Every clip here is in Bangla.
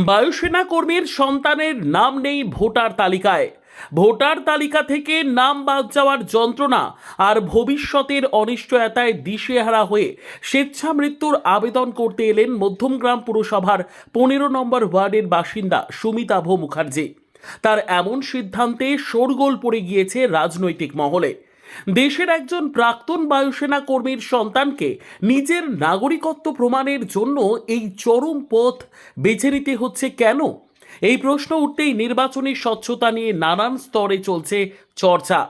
বায়ুসেনা কর্মীর সন্তানের নাম নেই ভোটার তালিকায়। ভোটার তালিকা থেকে নাম বাদ যাওয়ার যন্ত্রণা আর ভবিষ্যতের অনিশ্চয়তায় দিশেহারা হয়ে স্বেচ্ছা মৃত্যুর আবেদন করতে এলেন মধ্যমগ্রাম পুরসভার 15 নম্বর ওয়ার্ডের বাসিন্দা সুমিতাভ মুখার্জি। তার এমন সিদ্ধান্তে শোরগোল পড়ে গিয়েছে রাজনৈতিক মহলে। দেশের একজন প্রাক্তন বায়ুসেনা কর্মীর সন্তানকে নিজের নাগরিকত্ব প্রমাণের জন্য এই চরম পথ বেছে নিতে হচ্ছে কেন? এই প্রশ্ন উঠতেই নির্বাচনী স্বচ্ছতা নিয়ে নানান স্তরে চলছে চর্চা।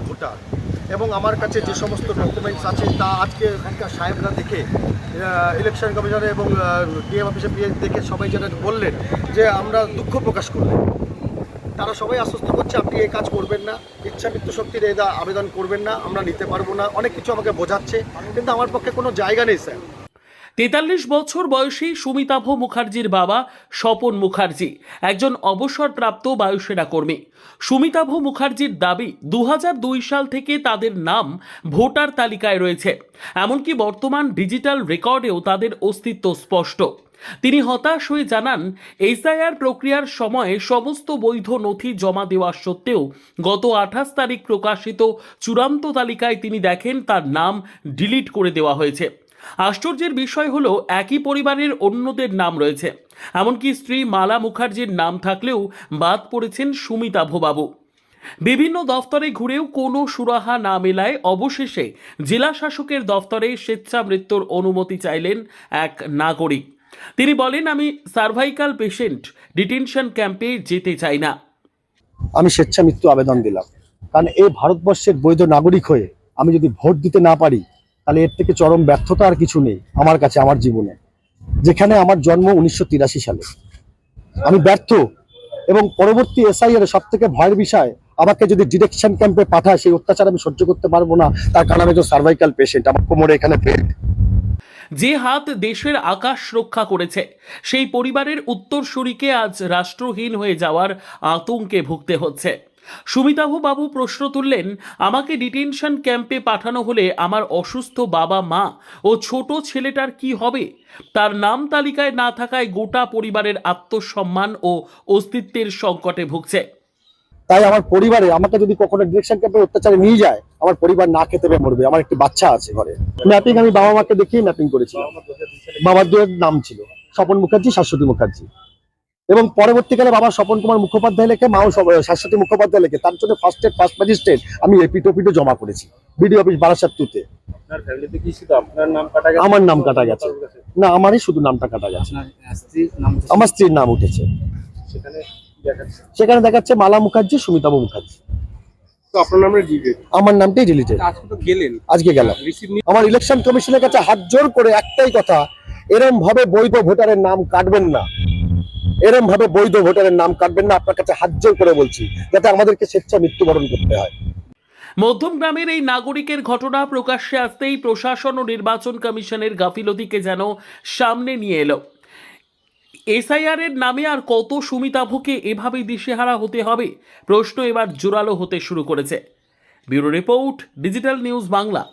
ভোটার এবং আমার কাছে যে সমস্ত ডকুমেন্টস আছে তা আজকে এখানকার সাহেবরা দেখে, ইলেকশন কমিশনার এবং ডিএম অফিসে দেখে সবাই যেটা বললেন যে আমরা দুঃখ প্রকাশ করলেন। তারা সবাই আশ্বস্ত করছে আপনি এই কাজ করবেন না, ইচ্ছা মৃত্যু শক্তির এই আবেদন করবেন না, আমরা নিতে পারবো না, অনেক কিছু আমাকে বোঝাচ্ছে, কিন্তু আমার পক্ষে কোনো জায়গা নেই স্যার। 43 বছর বয়সী সুমিতাভ মুখার্জির বাবা স্বপন মুখার্জি একজন অবসরপ্রাপ্ত বায়ুসেনা কর্মী। সুমিতাভ মুখার্জির দাবি 2002 সাল থেকে তাদের নাম ভোটার তালিকায় রয়েছে, এমনকি বর্তমান ডিজিটাল রেকর্ডেও তাদের অস্তিত্ব স্পষ্ট। তিনি হতাশ হয়ে জানান, এসআইআর প্রক্রিয়ার সময়ে সমস্ত বৈধ নথি জমা দেওয়া সত্ত্বেও গত 28 তারিখ প্রকাশিত চূড়ান্ত তালিকায় তিনি দেখেন তার নাম ডিলিট করে দেওয়া হয়েছে। আশ্চর্যের বিষয় হলো একই পরিবারের অন্যদের নাম রয়েছে, এমনকি স্ত্রী মালা মুখার্জির নাম থাকলেও বাদ পড়েছেন সুমিতাভ বাবু। বিভিন্ন দফতরে ঘুরেও কোনো সুরাহা না মেলায় অবশেষে জেলা শাসকের দফতরে স্বেচ্ছা মৃত্যুর অনুমতি চাইলেন এক নাগরিক। তিনি বলেন, আমি সার্ভাইকাল পেশেন্ট, ডিটেনশন ক্যাম্পে যেতে চাই না। আমি স্বেচ্ছা মৃত্যু আবেদন দিলাম, কারণ এই ভারতবর্ষের বৈধ নাগরিক হয়ে আমি যদি ভোট দিতে না পারি তাহলে এর থেকে চরম ব্যর্থতা আর কিছু নেই আমার কাছে। আমার জীবনে যেখানে আমার জন্ম 1983 সালে, আমি ব্যর্থ এবং পরবর্তী এসআইআর সব থেকে ভয়ের বিষয়, আমাকে যদি ডিটেকশন ক্যাম্পে পাঠায় সেই অত্যাচার আমি সহ্য করতে পারবো না, তার কারণ আমি তো সার্ভাইকাল পেশেন্ট, আমার কোমরে এখানে পেট। যে হাত দেশের আকাশ রক্ষা করেছে সেই পরিবারের উত্তরসূরিকে আজ রাষ্ট্রহীন হয়ে যাওয়ার আতঙ্কে ভুগতে হচ্ছে। সুমিতাভ বাবু প্রশ্ন তুললেন, আমাকে ডিটেনশন ক্যাম্পে পাঠানো হলে আমার অসুস্থ বাবা মা ও ছোট ছেলেটার কি হবে? তার নাম তালিকায় না থাকায় গোটা পরিবারের আত্মসম্মান ও অস্তিত্বের সংকটে ভুগছে। তাই আমার পরিবারে আমাকে যদি কখনো ডিরেকশন ক্যাম্পে অত্যাচারে নিয়ে যায়, আমার পরিবার না খেতে পেয়ে মরবে। আমার একটি বাচ্চা আছে ঘরে। ম্যাপিং আমি বাবা মাকে দেখিয়ে ম্যাপিং করেছিলাম। বাবার দুয়ের নাম ছিল স্বপন মুখার্জি, শাশ্বতী মুখার্জি, এবং পরবর্তীকালে বাবা স্বপন কুমার মুখোপাধ্যায় লেখে, মাও শাশ্বতী মুখোপাধ্যায় লেখে। তার জন্য ফার্স্ট ম্যাজিস্ট্রেট আমি এপিটো জমা করেছি বিডিও অফিস বারাসাত 2 তে। আমার নাম কাটা গেছে না, আমারই শুধু নামটা কাটা গেছে, আমার স্ত্রীর নাম উঠেছে। সেখানে দেখাচ্ছে মালা মুখার্জি, সুমিতাভ মুখার্জি। আমার নামটাই ডিলিটেড। আজকে গেলাম আমার ইলেকশন কমিশনের কাছে হাত জোর করে একটাই কথা, এরম ভাবে বৈধ ভোটারের নাম কাটবেন না, এরম ভাবে বৈধ ভোটারের নাম কাটবেন না। আপনার কাছে হাত জোর করে বলছি, যাতে আমাদেরকে স্বেচ্ছা মৃত্যুবরণ করতে হয়। মধ্যমগ্রামের এই নাগরিকের ঘটনা প্রকাশ্যে আসতেই প্রশাসন ও নির্বাচন কমিশনের গাফিলতিকে যেন সামনে নিয়ে এলো। এসআইআর এর নামে আর কত সুমিতাভকে এভাবেই দিশেহারা হতে হবে? প্রশ্ন এবার জোরালো হতে শুরু করেছে। Bureau report, digital news Bangla.